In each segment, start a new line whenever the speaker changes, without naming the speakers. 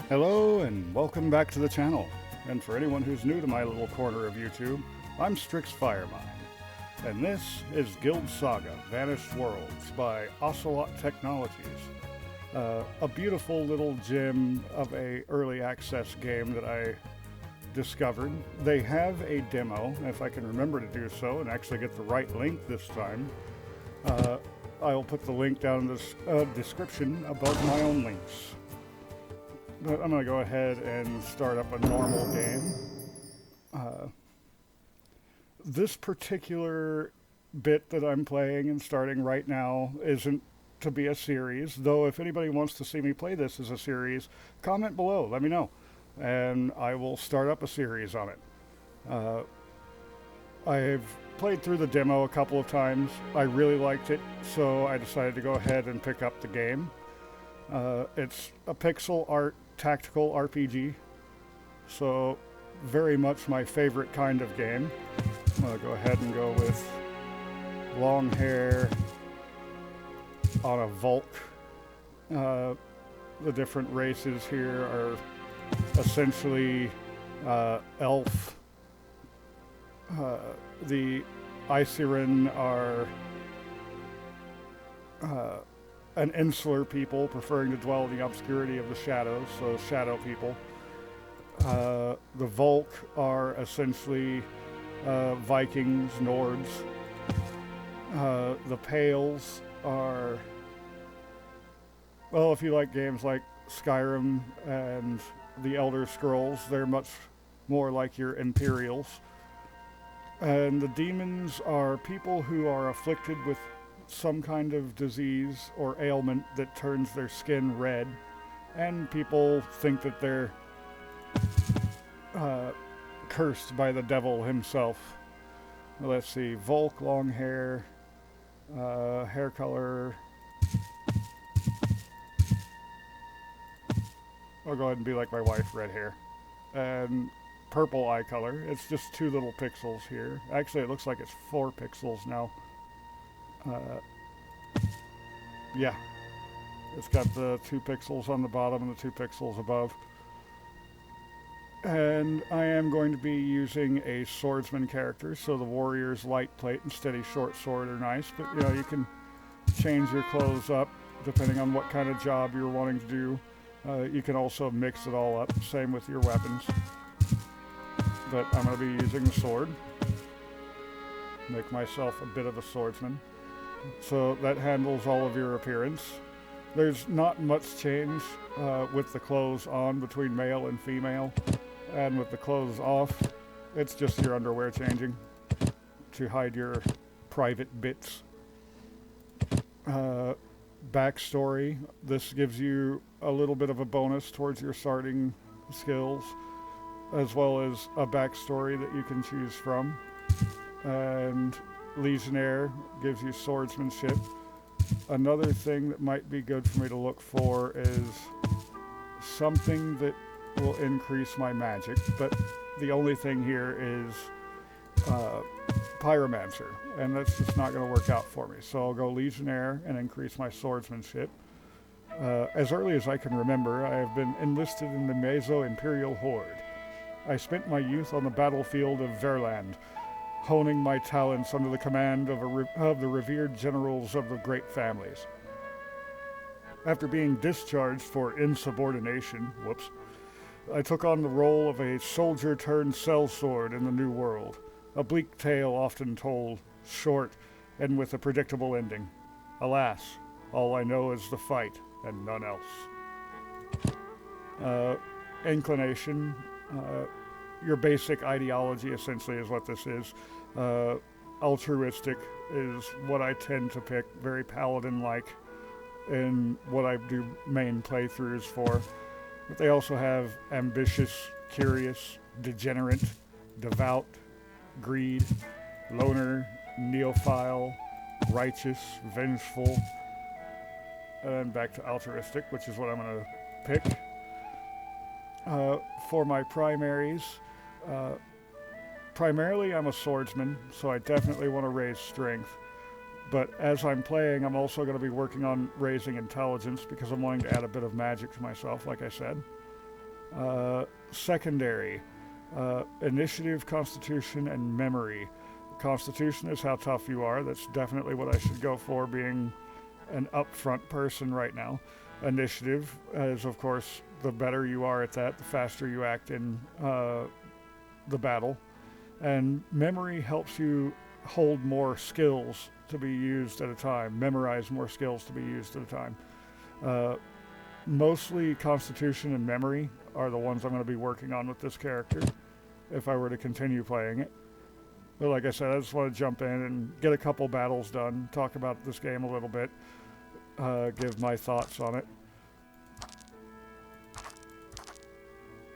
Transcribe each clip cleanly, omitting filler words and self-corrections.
Hello and welcome back to the channel. And for anyone who's new to my little corner of YouTube, I'm Strix Firemind. And this is Guild Saga, Vanished Worlds by Ocelot Technologies. A beautiful little gem of a early access game that I discovered. They have a demo, if I can remember to do so and actually get the right link this time. I'll put the link down in the description above my own links. But I'm going to go ahead and start up a normal game. This particular bit that I'm playing and starting right now isn't to be a series, though if anybody wants to see me play this as a series, comment below, let me know, and I will start up a series on it. I've played through the demo a couple of times. I really liked it, so I decided to go ahead and pick up the game. It's a pixel art tactical RPG, so very much my favorite kind of game. I'm going to go ahead and go with long hair on a Volk. The different races here are essentially elf. The Iciran are an insular people preferring to dwell in the obscurity of the shadows, so shadow people. The Volk are essentially Vikings, Nords. The Pales are, well, if you like games like Skyrim and the Elder Scrolls, they're much more like your Imperials. And the Demons are people who are afflicted with some kind of disease or ailment that turns their skin red, and people think that they're cursed by the devil himself. Let's see, Volk, long hair, hair color. I'll go ahead and be like my wife, red hair. And purple eye color. It's just 2 little pixels here. Actually, it looks like it's 4 pixels now. Yeah, it's got the 2 pixels on the bottom and the 2 pixels above. And I am going to be using a swordsman character, so the warrior's light plate and steady short sword are nice, but you know, you can change your clothes up depending on what kind of job you're wanting to do. You can also mix it all up, same with your weapons. But I'm going to be using the sword. Make myself a bit of a swordsman. So that handles all of your appearance. There's not much change with the clothes on between male and female. And with the clothes off, it's just your underwear changing to hide your private bits. Backstory. This gives you a little bit of a bonus towards your starting skills, as well as a backstory that you can choose from. And Legionnaire gives you swordsmanship. Another thing that might be good for me to look for is something that will increase my magic, but the only thing here is Pyromancer, and that's just not going to work out for me. So I'll go Legionnaire and increase my swordsmanship. As early as I can remember, I have been enlisted in the Meso-Imperial Horde. I spent my youth on the battlefield of Verland, honing my talents under the command of the revered generals of the great families. After being discharged for insubordination, I took on the role of a soldier-turned-sellsword in the New World, a bleak tale often told, short, and with a predictable ending. Alas, all I know is the fight, and none else. Inclination, your basic ideology essentially is what this is. Altruistic is what I tend to pick, very paladin-like in what I do main playthroughs for. But they also have ambitious, curious, degenerate, devout, greed, loner, neophile, righteous, vengeful, and back to altruistic, which is what I'm going to pick. For my primaries, primarily I'm a swordsman, so I definitely want to raise strength. But as I'm playing, I'm also going to be working on raising intelligence because I'm wanting to add a bit of magic to myself, like I said. Secondary, initiative, constitution, and memory. Constitution is how tough you are. That's definitely what I should go for, being an upfront person right now. Initiative is, of course, the better you are at that, the faster you act in the battle. And memory helps you hold more skills to be used at a time, memorize more skills to be used at a time. Uh, Mostly Constitution and Memory are the ones I'm going to be working on with this character if I were to continue playing it. But like I said, I just want to jump in and get a couple battles done, talk about this game a little bit, give my thoughts on it.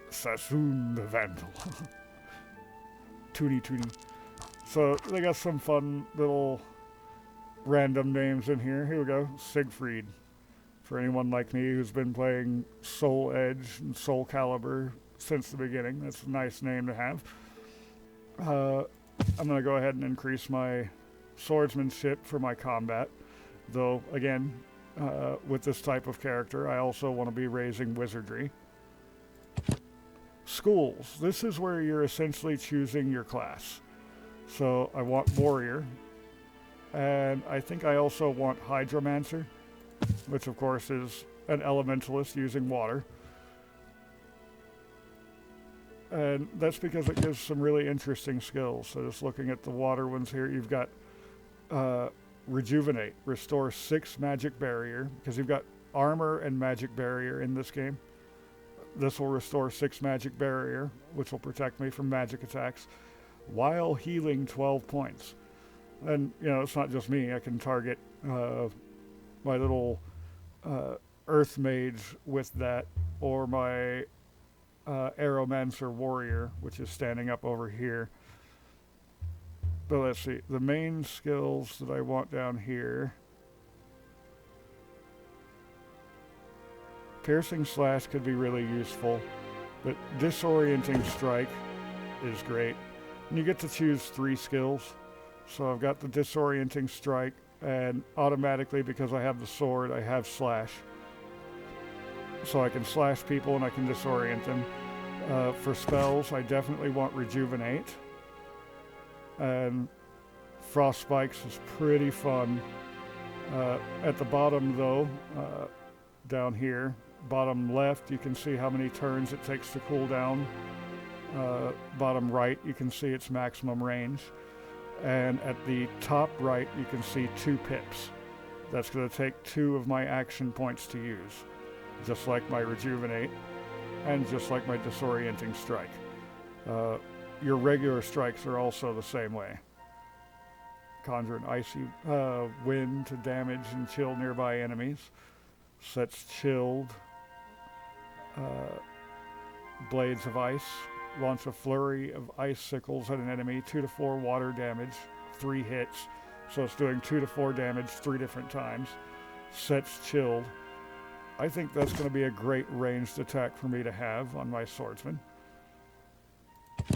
Sassoon the Vandal. Toonie Toonie. So they got some fun little random names in here. Here we go. Siegfried. For anyone like me who's been playing Soul Edge and Soul Calibur since the beginning, that's a nice name to have. I'm going to go ahead and increase my swordsmanship for my combat. Though, again, with this type of character, I also want to be raising wizardry. Schools. This is where you're essentially choosing your class. So I want warrior. And I think I also want hydromancer, which of course is an elementalist using water. And that's because it gives some really interesting skills. So just looking at the water ones here, you've got Rejuvenate, restore 6 magic barrier, because you've got armor and magic barrier in this game. This will restore 6 magic barrier, which will protect me from magic attacks, while healing 12 points. And, you know, it's not just me. I can target my little Earth Mage with that, or my Aeromancer Warrior, which is standing up over here. But let's see, the main skills that I want down here. Piercing Slash could be really useful, but Disorienting Strike is great. And you get to choose 3 skills. So I've got the Disorienting Strike, and automatically, because I have the sword, I have Slash. So I can slash people and I can disorient them. For spells, I definitely want Rejuvenate. And Frost Spikes is pretty fun. At the bottom, though, down here, bottom left, you can see how many turns it takes to cool down. Bottom right, you can see its maximum range. And at the top right, you can see 2 pips. That's going to take 2 of my action points to use, just like my Rejuvenate, and just like my Disorienting Strike. Your regular strikes are also the same way. Conjure an icy wind to damage and chill nearby enemies. Sets chilled. Blades of Ice. Launch a flurry of icicles at an enemy. 2 to 4 water damage. 3 hits. So it's doing 2 to 4 damage 3 different times. Sets chilled. I think that's going to be a great ranged attack for me to have on my swordsman.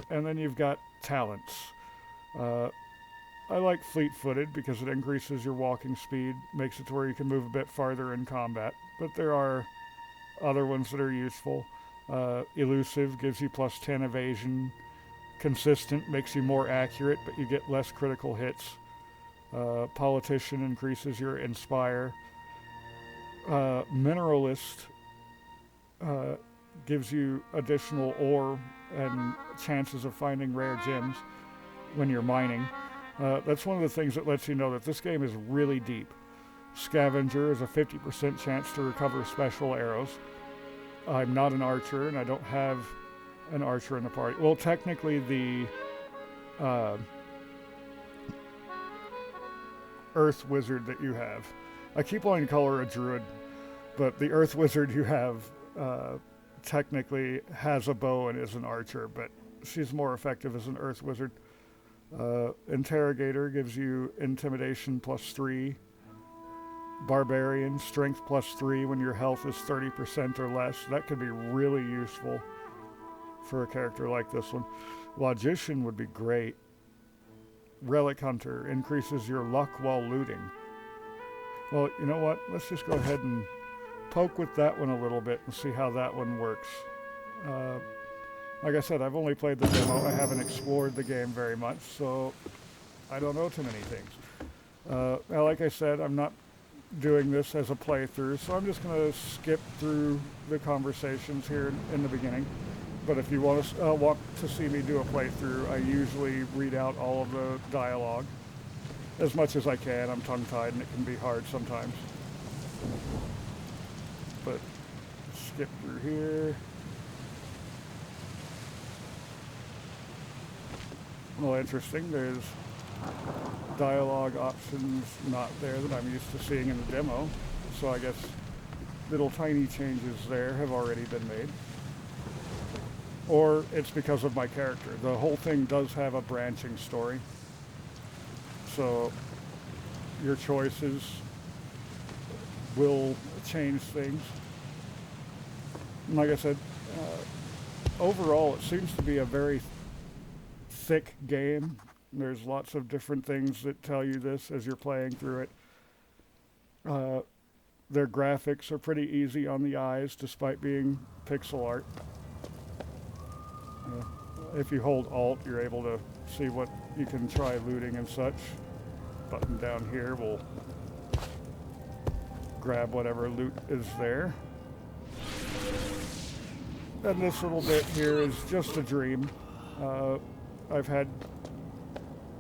And then you've got talents. I like fleet-footed because it increases your walking speed, makes it to where you can move a bit farther in combat. But there are other ones that are useful. Elusive gives you plus 10 evasion. Consistent makes you more accurate, but you get less critical hits. Politician increases your inspire. Mineralist gives you additional ore and chances of finding rare gems when you're mining. That's one of the things that lets you know that this game is really deep. Scavenger is a 50% chance to recover special arrows. I'm not an archer, and I don't have an archer in the party. Well, technically the Earth Wizard that you have, I keep wanting to call her a druid, but the Earth Wizard you have technically has a bow and is an archer, but she's more effective as an Earth Wizard. Interrogator gives you intimidation plus 3. Barbarian, strength plus 3 when your health is 30% or less. That could be really useful for a character like this one. Logician would be great. Relic Hunter increases your luck while looting. Well, you know what? Let's just go ahead and poke with that one a little bit and see how that one works. Uh, like I said, I've only played the demo. I haven't explored the game very much, so I don't know too many things. Now, like I said, I'm not doing this as a playthrough, so I'm just going to skip through the conversations here in the beginning. But if you want to see me do a playthrough, I usually read out all of the dialogue as much as I can. I'm tongue-tied, and it can be hard sometimes. But skip through here. Well, interesting. There's dialogue options not there that I'm used to seeing in the demo. So I guess little tiny changes there have already been made. Or it's because of my character. The whole thing does have a branching story. So your choices will change things. And like I said, overall it seems to be a very thick game. There's lots of different things that tell you this as you're playing through it. Their graphics are pretty easy on the eyes despite being pixel art. If you hold Alt, you're able to see what you can try looting and such. Button down here will grab whatever loot is there. And this little bit here is just a dream. I've had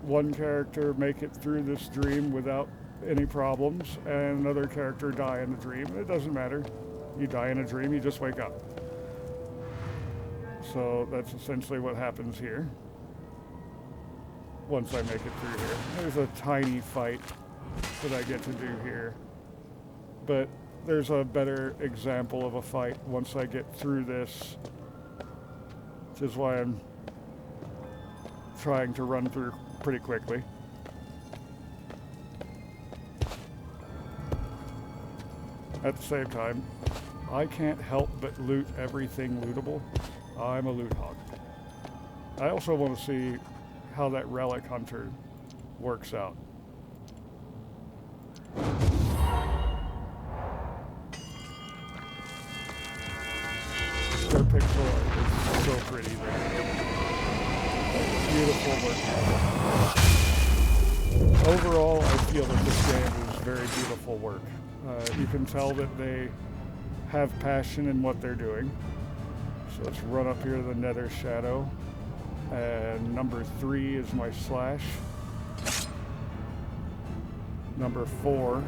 one character make it through this dream without any problems, and another character die in the dream. It doesn't matter. You die in a dream, you just wake up. So that's essentially what happens here. Once I make it through here. There's a tiny fight that I get to do here. But there's a better example of a fight once I get through this, which is why I'm trying to run through pretty quickly. At the same time, I can't help but loot everything lootable. I'm a loot hog. I also want to see how that relic hunter works out. Their pixel art is so pretty there. Beautiful work. Overall, I feel that this game is very beautiful work. You can tell that they have passion in what they're doing. So let's run up here to the Nether Shadow. And number 3 is my slash. Number 4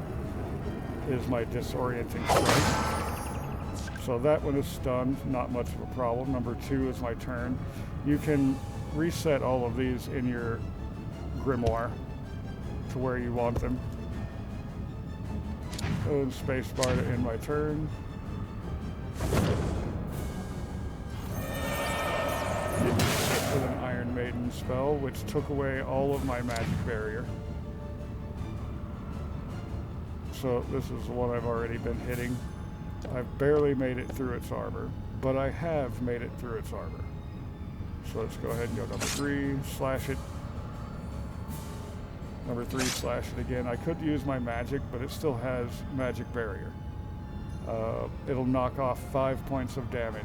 is my disorienting strike. So that one is stunned, not much of a problem. Number 2 is my turn. You can reset all of these in your grimoire to where you want them. And spacebar to end my turn. With an Iron Maiden spell, which took away all of my magic barrier. So this is the one I've already been hitting. I've barely made it through its armor, but I have made it through its armor. So let's go ahead and go number 3, slash it. Number 3, slash it again. I could use my magic, but it still has magic barrier. It'll knock off 5 points of damage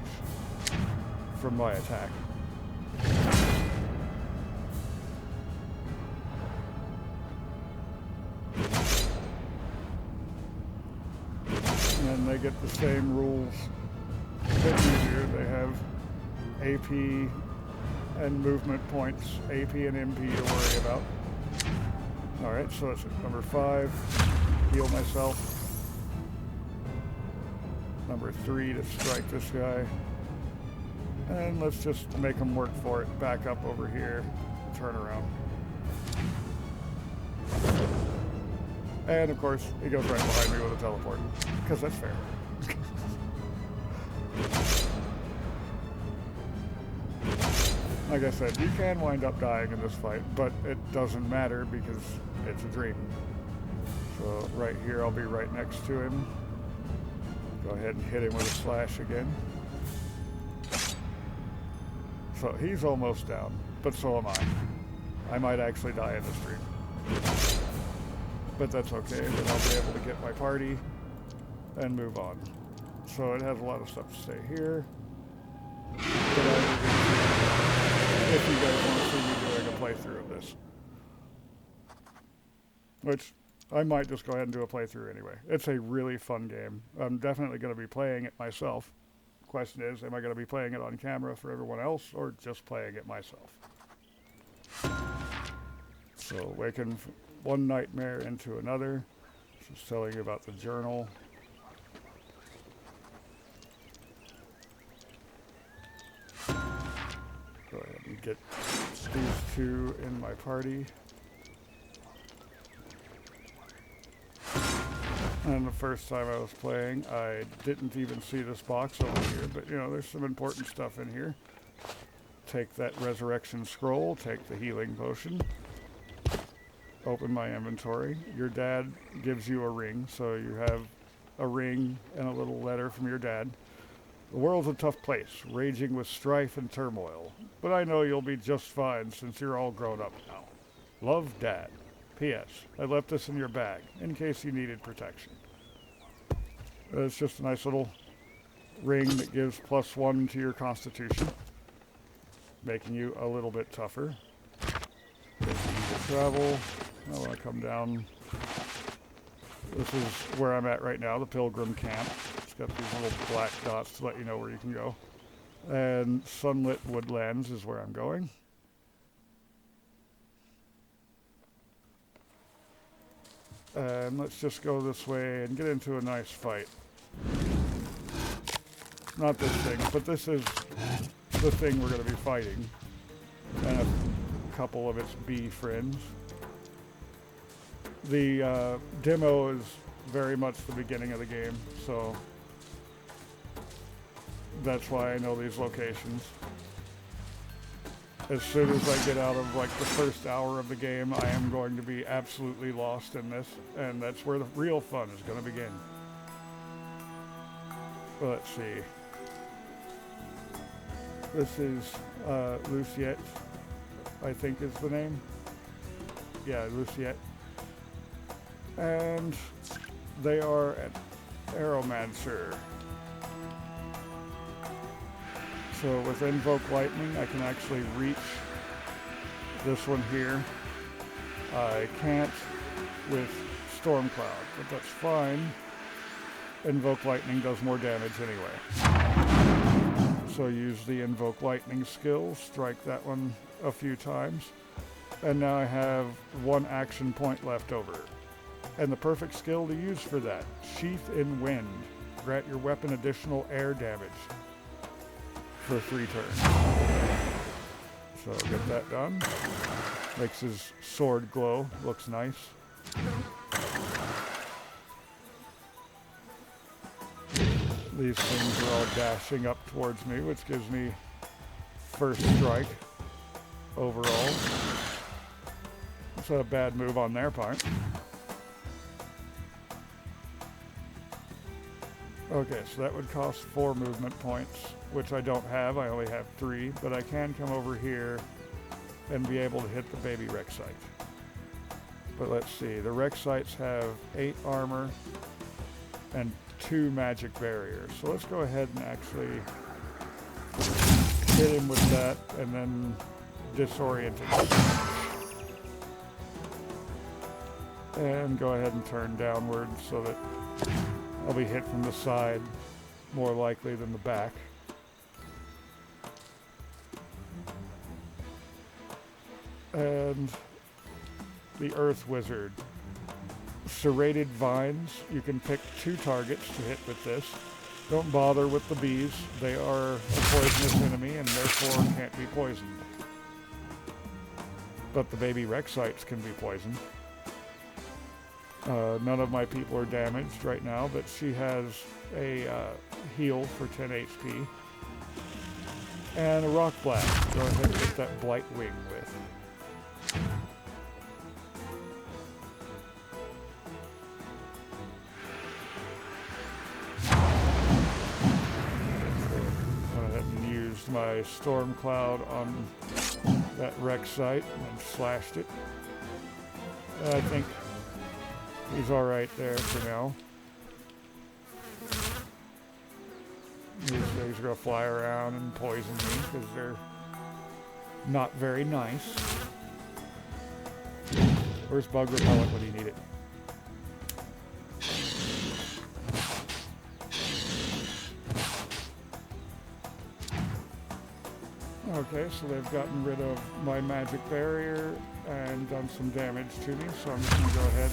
from my attack. And they get the same rules that you do. They have AP and movement points, AP and MP to worry about. Alright, so that's number 5, heal myself. Number 3 to strike this guy. And let's just make them work for it. Back up over here, turn around. And of course, he goes right behind me with a teleport, because that's fair. Like I said, you can wind up dying in this fight, but it doesn't matter because it's a dream. So right here, I'll be right next to him. Go ahead and hit him with a slash again. So he's almost down, but so am I. I might actually die in this dream. But that's okay, then I'll be able to get my party and move on. So it has a lot of stuff to say here. if you guys want to see me doing a playthrough of this. Which I might just go ahead and do a playthrough anyway. It's a really fun game. I'm definitely going to be playing it myself. Question is, am I going to be playing it on camera for everyone else or just playing it myself? So, waking one nightmare into another. Just telling you about the journal. Go ahead and get these two in my party. And the first time I was playing, I didn't even see this box over here, but you know, there's some important stuff in here. Take that resurrection scroll, take the healing potion, open my inventory. Your dad gives you a ring, so you have a ring and a little letter from your dad. The world's a tough place, raging with strife and turmoil, but I know you'll be just fine since you're all grown up now. Love, Dad. P.S. I left this in your bag, in case you needed protection. It's just a nice little ring that gives +1 to your constitution, making you a little bit tougher. Travel. I want to come down. This is where I'm at right now, the Pilgrim Camp. It's got these little black dots to let you know where you can go. And Sunlit Woodlands is where I'm going. And let's just go this way and get into a nice fight. Not this thing, but this is the thing we're going to be fighting. And a couple of its bee friends. The demo is very much the beginning of the game, so that's why I know these locations. As soon as I get out of like the first hour of the game, I am going to be absolutely lost in this, and that's where the real fun is going to begin. Let's see. This is Luciette, I think is the name. Yeah, Luciette. And they are an Aeromancer. So with Invoke Lightning, I can actually reach this one here. I can't with Stormcloud, but that's fine. Invoke Lightning does more damage anyway. So use the Invoke Lightning skill, strike that one a few times. And now I have 1 action point left over. And the perfect skill to use for that, Sheath in Wind. Grant your weapon additional air damage for 3 turns. So get that done. Makes his sword glow, looks nice. These things are all dashing up towards me, which gives me first strike overall. It's a bad move on their part. Okay, so that would cost 4 movement points, which I don't have. I only have 3, but I can come over here and be able to hit the baby Rek'Site. But let's see, the Rek'Sites have 8 armor and 2 magic barriers. So let's go ahead and actually hit him with that and then disorient him. And go ahead and turn downward so that I'll be hit from the side more likely than the back. And the Earth Wizard. Serrated Vines. You can pick 2 targets to hit with this. Don't bother with the bees. They are a poisonous enemy and therefore can't be poisoned. But the baby Rek'Sites can be poisoned. None of my people are damaged right now, but she has a heal for 10 HP. And a Rock Blast. Go ahead and hit that Blight Wing with. Go ahead and use my Storm Cloud on that Rek'Site and slashed it. I think he's alright there for now. These things are going to fly around and poison me because they're Not very nice. Where's bug repellent when you need it? Okay, so they've gotten rid of my magic barrier and done some damage to me, so I'm just going to go ahead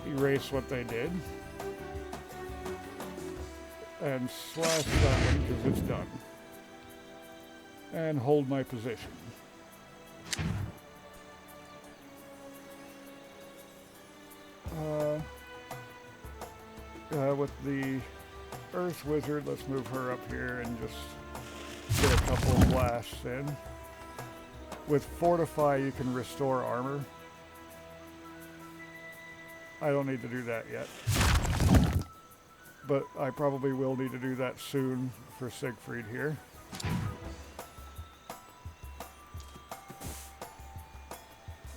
and erase what they did. And slash that one because it's done. And hold my position. With the Earth Wizard, let's move her up here and just get a couple of blasts in. With Fortify, you can restore armor. I don't need to do that yet. But I probably will need to do that soon for Siegfried here.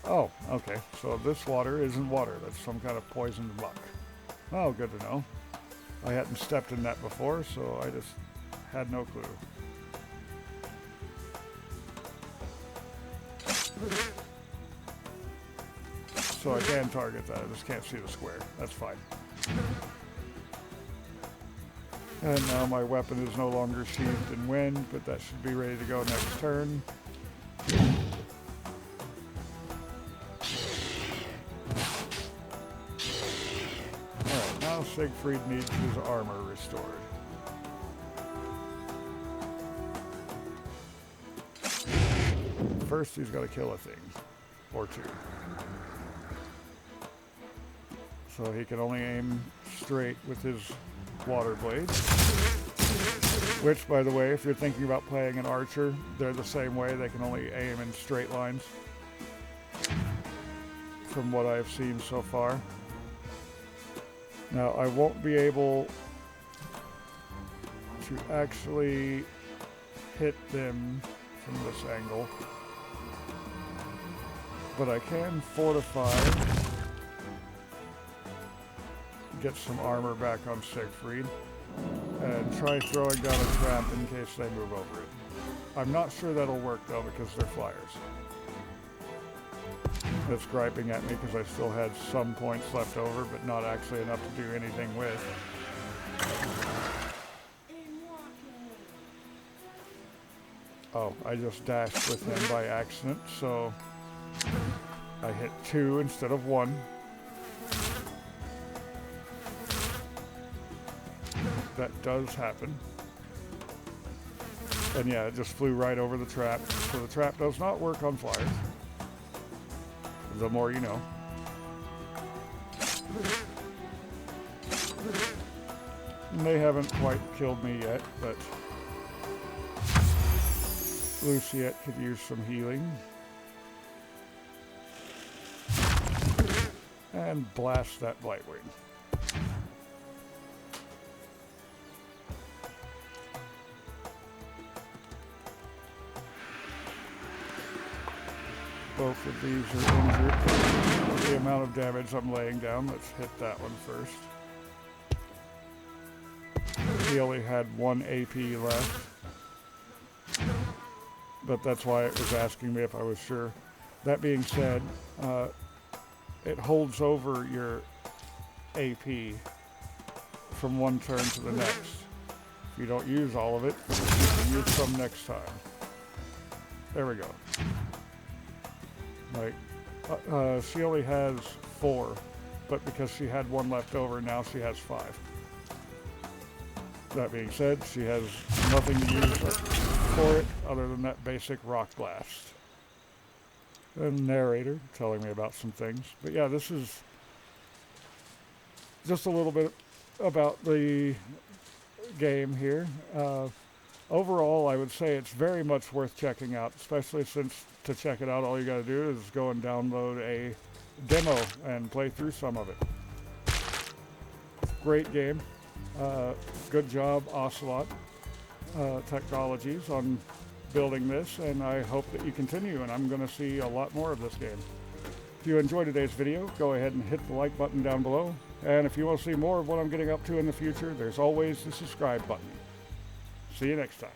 Oh, okay. So this water isn't water. That's some kind of poisoned muck. Oh, good to know. I hadn't stepped in that before, so I just had no clue. So I can target that. I just can't see the square. That's fine. And now my weapon is no longer sheathed in wind, but that should be ready to go next turn. Alright, now Siegfried needs his armor restored. First he's got to kill a thing. Or two. So he can only aim straight with his water blades. Which, by the way, if you're thinking about playing an archer, they're the same way. They can only aim in straight lines. From what I've seen so far. Now, I won't be able to actually hit them from this angle. But I can fortify, get some armor back on Siegfried, and try throwing down a trap in case they move over it. I'm not sure that'll work though because they're flyers. It's griping at me because I still had some points left over, but not actually enough to do anything with. Oh, I just dashed with him by accident, so I hit 2 instead of 1. That does happen. And yeah, it just flew right over the trap. So the trap does not work on flyers. The more you know. And they haven't quite killed me yet, but Luciette could use some healing. And blast that Blightwing. Both of these are injured. With the amount of damage I'm laying down, let's hit that one first. He only had 1 AP left. But that's why it was asking me if I was sure. That being said, it holds over your AP from one turn to the next. If you don't use all of it, you can use some next time. There we go. Like, she only has 4, but because she had 1 left over, now she has 5. That being said, she has nothing to use for it other than that basic rock blast. And narrator telling me about some things. But yeah, this is just a little bit about the game here. Overall, I would say it's very much worth checking out, especially since to check it out, all you got to do is go and download a demo and play through some of it. Great game. Good job, Ocelot Technologies, on building this, and I hope that you continue, and I'm going to see a lot more of this game. If you enjoyed today's video, go ahead and hit the like button down below, and if you want to see more of what I'm getting up to in the future, there's always the subscribe button. See you next time.